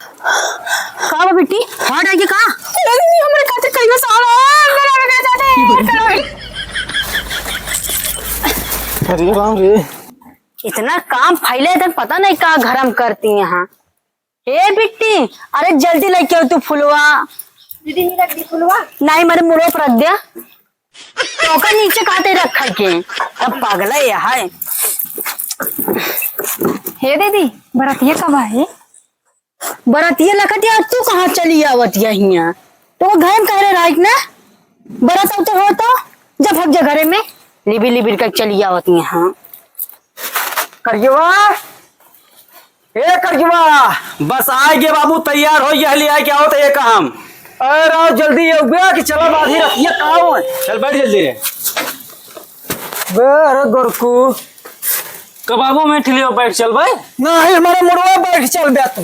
कहाँ बा बेटी? हाँ डाइए कहाँ? नहीं हमारे खाते कई साल अरे राम रे, इतना काम फैले तो पता नहीं कहाँ गरम करती यहाँ। ए बिट्टी, अरे जल्दी लेके आओ तू फुलवा। दीदी नहीं रख दी फुलवा। नहीं मेरे मुड़ो पर रख दिया। तो नीचे खाते रखा के अब पागल है यह है। हे दीदी बरातिया कब है? बरातिया लगतिया तू कहाँ चली आवतिया हिया? तो वो घर में कह रहे राइट ना? बरात तो हो तो जब हक जा घरे में लिबी लिबी कर चली आवती है। हाँ करजवा, ए करजवा, बस आए गे बाबू, तैयार हो गया, लिया क्या होता है काम। अरे आओ जल्दी ये उबे कि चलो बाधी रखिए काम है। चल बैठ जल्दी रे। अरे गोरकू कबाबू में ठिलियो बैठ चल भाई। नहीं हमारे मुड़वा बैठ चल बे तू।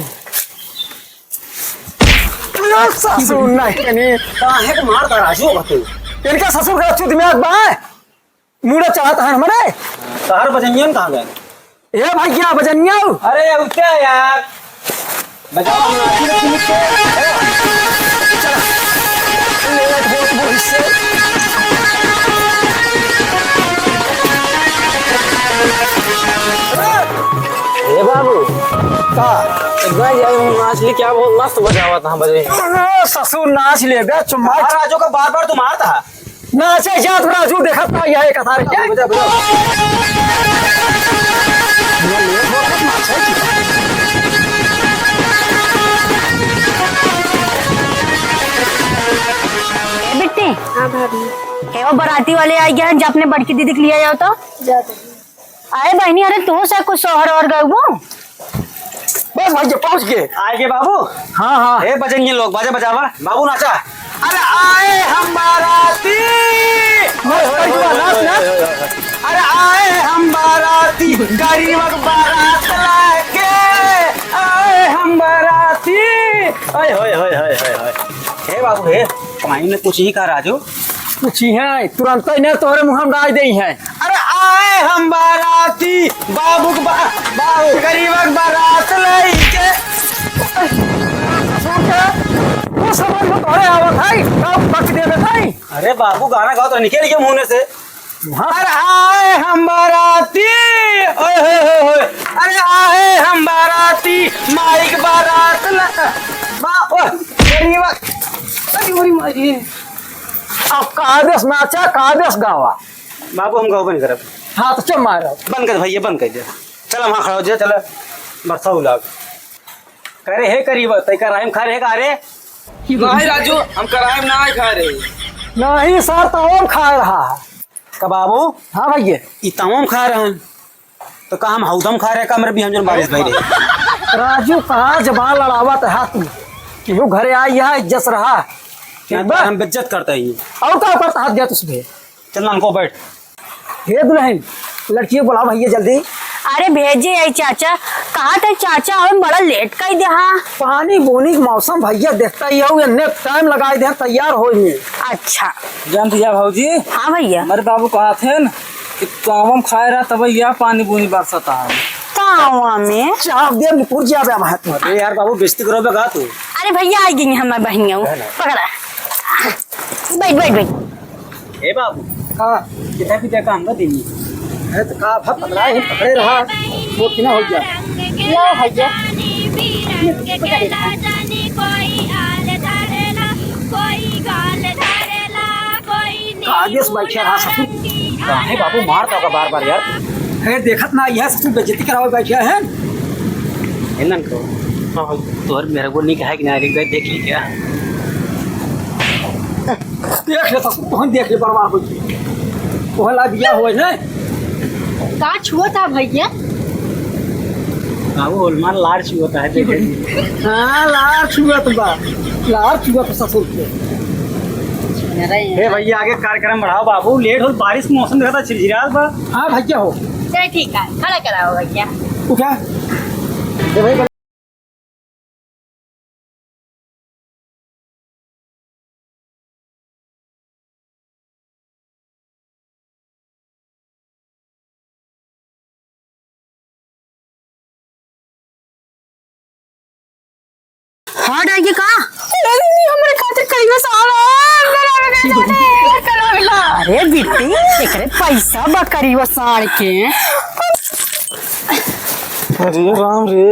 ससुर नहीं कने काहे को मार कर राजू बते। इनका ससुर का अच्छू दिमाग बा मुड़ा चाहता है हमारे। तार बजनियन कहां गए? ए भाई क्या बजनिया? अरे उठे यार बजाओ ए बाबू का नाचली क्या बहुत मस्त बजावा था बजे। ससुर नाच ले बे चुम्मा राजू का बार बार तू मारता नाचे जात राजू देखा था यह कथा क्या बजा बजा। बिट्टी हाँ भाभी है वो बराती वाले आ गया जब अपने बड़की दीदी के लिया जाओ तो जा दीदी। आए बहनी। अरे तू सा कुछ शोहर और गए वो बस भाई जो पहुंच गए आएगे बाबू। हाँ हाँ हे बजेंगे लोग बाजा बजावा बाबू नाचा। अरे आए हम बाराती नाच नाच। अरे आए हम बाराती गरीब बारात लाके आए हम बाराती। ओए होए होए होए होए हे बाबू हे कमाई ने कुछ ही कहा राजू। कुछ ही है तुरंत ही ने तोरे मुंह में डाल दी है। अरे आए हम बाराती बाबू बाबू गरीब बारात लेके वो समझ में तोरे आवत है कब पक देवे भाई। अरे बाबू गाना गाओ तो निकल के मुंह से। अरे आए हम बाराती ओए होए होए होए। अरे आए हम बाराती माइक बारात गरीब अरे मारी अब कादेश नाचा कादेश गावा बाबू हम गाओ बंद कर। हाँ तो चल मारो बंद कर भैया बंद कर दे। चल वहाँ खड़ा हो जाए चल बरसा उलाग करे हे करीब तय कराइम खा रहे का रे नहीं राजू हम कराए ना खा रहे। नहीं सर तमाम खा रहा है का बाबू। हाँ भैया ये तमाम खा रहे हैं तो का हम हौदम खा रहे का मेरे भी हम जो बारिश भाई रे। राजू कहाँ जबान लड़ावत है तू क्यों घरे आई है इज्जत रहा हम इज्जत करते हैं और क्या करता हाथ दिया तुझे। चल नाम को बैठ। हे दुल्हन लड़की बुला भैया जल्दी। अरे भेजे आई चाचा कहा था चाचा हम बड़ा लेट कर दे। हाँ पानी बोनी का मौसम भैया देखता ही हो इतने टाइम लगाए दे तैयार हो में। अच्छा जान दिया भाजी। हाँ भैया मेरे बाबू कहा थे न कि कावम खाए रहा तब यह पानी बुनी बरसता है कावा में चाप दे पुर जा बे महत। अरे यार बाबू बेइज्जती करो बे गा तू। अरे भैया आई गई हमारी बहनियां पकड़ा बैठ बैठ बैठ। ए बाबू हाँ कितना कितना काम का देनी है तो का भत पकड़ा है पकड़े रहा वो किना हो गया लो भैया आदेश बैठे रहा ससुर काहे बाबू मारता होगा बार बार यार। है देखत ना यह ससुर बेइज्जती करावे बैठे हैं इनन को। हाँ तोर मेरे को नहीं कहा कि ना देख ली क्या देख ले ससुर तोहन देख ले बर्बाद हो गई कोहला बिया हो है का छुआ था भैया? बाबू ओलमान लार छुआता है देख। हाँ लार छुआत बा लार छुआत ससुर के। हे भैया आगे कार्यक्रम बढ़ाओ बाबू लेट हो बारिश का मौसम देखा था चिरचिरात बा। हाँ भैया हो चल ठीक है खड़ा कराओ भैया। उठा हार्ड है ये का दीदी हमरे खातिर कहियो अरे बिट्टी एकरे पैसा बकरी वो साड़ के अरे राम रे